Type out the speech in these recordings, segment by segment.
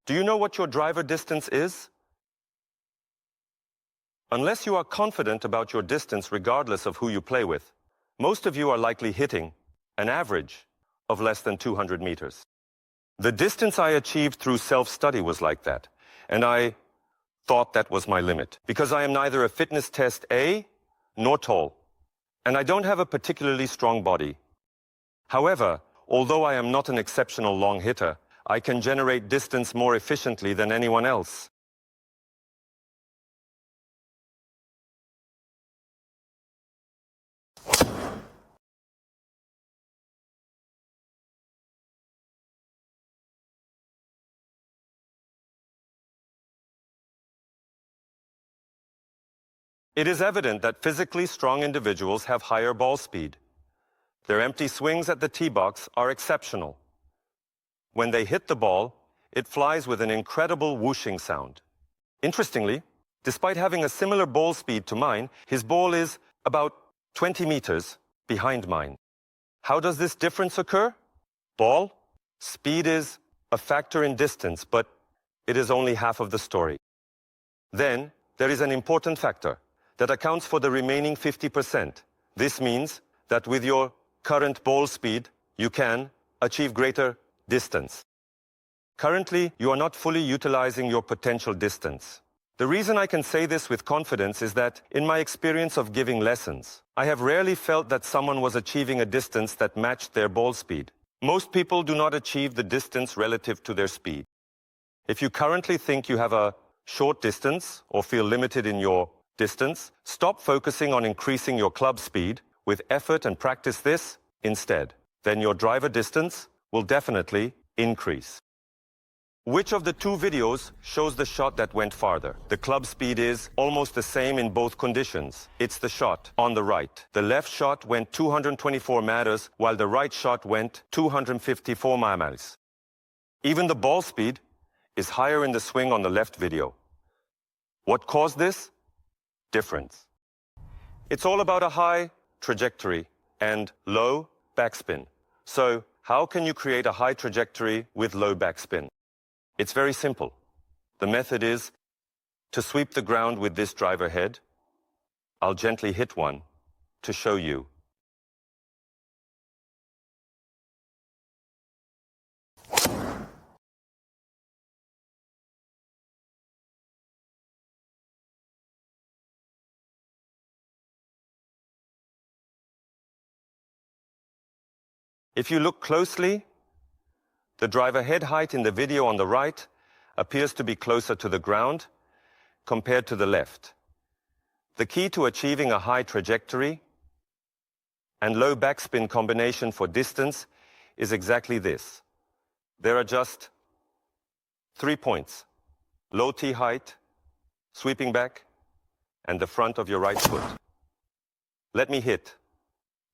Do you know what your driver distance is? Unless you are confident about your distance regardless of who you play with, most of you are likely hitting an average of less than 200 meters. The distance I achieved through self-study was like that, and I thought that was my limit, because I am neither a fitness test A nor tall, and I don't have a particularly strong body. However, although I am not an exceptional long hitter, I can generate distance more efficiently than anyone else. It is evident that physically strong individuals have higher ball speed. Their empty swings at the tee box are exceptional. When they hit the ball, it flies with an incredible whooshing sound. Interestingly, despite having a similar ball speed to mine, his ball is about 20 meters behind mine. How does this difference occur? Ball speed is a factor in distance, but it is only half of the story. Then, there is an important factor that accounts for the remaining 50%. This means that with your current ball speed, you can achieve greater distance. Currently, you are not fully utilizing your potential distance. The reason I can say this with confidence is that, in my experience of giving lessons, I have rarely felt that someone was achieving a distance that matched their ball speed. Most people do not achieve the distance relative to their speed. If you currently think you have a short distance or feel limited in your distance, stop focusing on increasing your club speed with effort and practice this instead. Then your driver distance will definitely increase. Which of the two videos shows the shot that went farther? The club speed is almost the same in both conditions. It's the shot on the right. The left shot went 224 meters, while the right shot went 254 miles. Even the ball speed is higher in the swing on the left video. What caused this difference? It's all about a high trajectory and low backspin. So, how can you create a high trajectory with low backspin? It's very simple. The method is to sweep the ground with this driver head. I'll gently hit one to show you. If you look closely, the driver head height in the video on the right appears to be closer to the ground compared to the left. The key to achieving a high trajectory and low backspin combination for distance is exactly this. There are just 3 points: low tee height, sweeping back, and the front of your right foot. Let me hit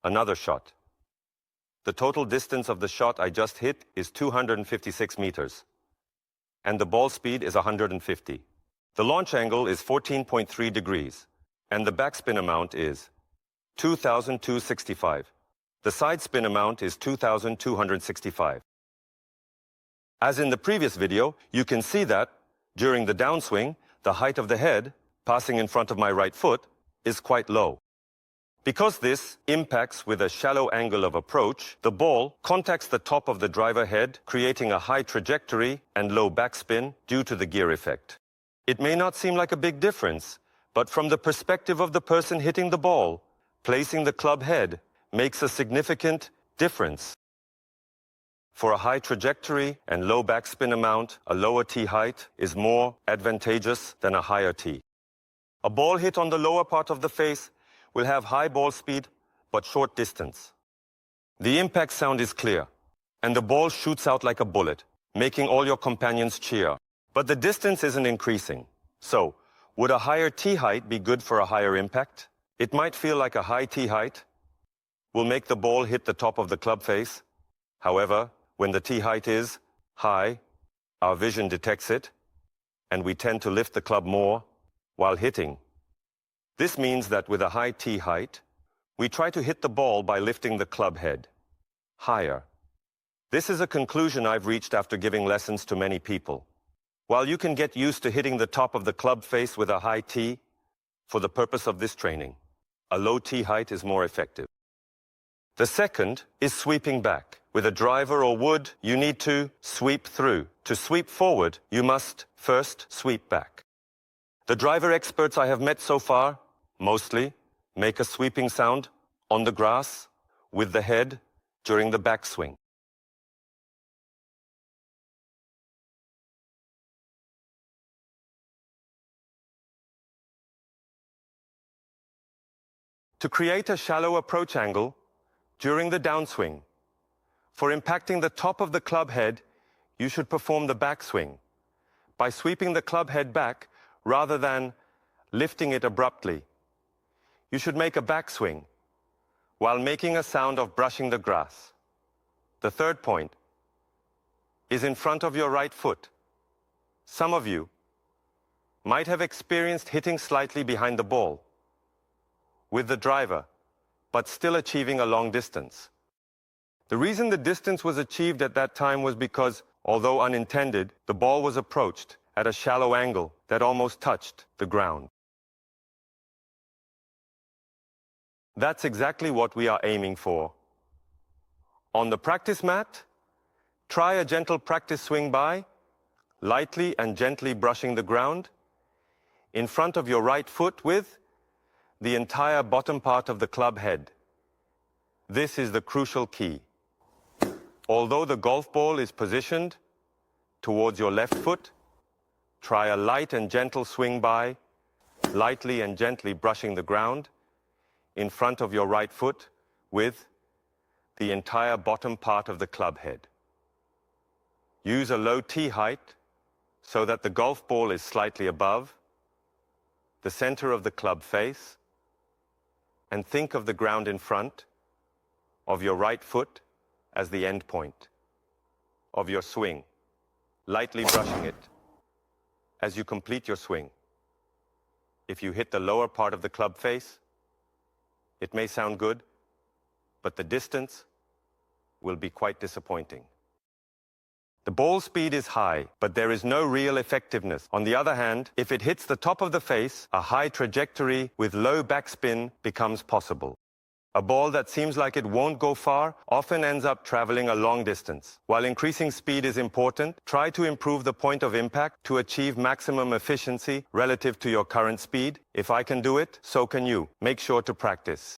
another shot. The total distance of the shot I just hit is 256 meters, and the ball speed is 150. The launch angle is 14.3 degrees, and the backspin amount is 2,265. The side spin amount is 2,265. As in the previous video, you can see that, during the downswing, the height of the head, passing in front of my right foot, is quite low. Because this impacts with a shallow angle of approach, the ball contacts the top of the driver head, creating a high trajectory and low backspin due to the gear effect. It may not seem like a big difference, but from the perspective of the person hitting the ball, placing the club head makes a significant difference. For a high trajectory and low backspin amount, a lower tee height is more advantageous than a higher tee. A ball hit on the lower part of the face will have high ball speed but short distance. The impact sound is clear, and the ball shoots out like a bullet, making all your companions cheer. But the distance isn't increasing. So, would a higher tee height be good for a higher impact? It might feel like a high tee height will make the ball hit the top of the club face. However, when the tee height is high, our vision detects it, and we tend to lift the club more while hitting. This means that with a high tee height, we try to hit the ball by lifting the club head higher. This is a conclusion I've reached after giving lessons to many people. While you can get used to hitting the top of the club face with a high tee, for the purpose of this training, a low tee height is more effective. The second is sweeping back. With a driver or wood, you need to sweep through. To sweep forward, you must first sweep back. The driver experts I have met so far, mostly, make a sweeping sound on the grass with the head during the backswing. To create a shallow approach angle during the downswing, for impacting the top of the club head, you should perform the backswing by sweeping the club head back rather than lifting it abruptly. You should make a backswing while making a sound of brushing the grass. The third point is in front of your right foot. Some of you might have experienced hitting slightly behind the ball with the driver, but still achieving a long distance. The reason the distance was achieved at that time was because, although unintended, the ball was approached at a shallow angle that almost touched the ground. That's exactly what we are aiming for. On the practice mat, try a gentle practice swing by, lightly and gently brushing the ground, in front of your right foot with the entire bottom part of the club head. This is the crucial key. Although the golf ball is positioned towards your left foot, try a light and gentle swing by, lightly and gently brushing the ground, in front of your right foot with the entire bottom part of the club head. Use a low tee height so that the golf ball is slightly above the center of the club face, and think of the ground in front of your right foot as the end point of your swing, lightly brushing it as you complete your swing. If you hit the lower part of the club face, it may sound good, but the distance will be quite disappointing. The ball speed is high, but there is no real effectiveness. On the other hand, if it hits the top of the face, a high trajectory with low backspin becomes possible. A ball that seems like it won't go far often ends up traveling a long distance. While increasing speed is important, try to improve the point of impact to achieve maximum efficiency relative to your current speed. If I can do it, so can you. Make sure to practice.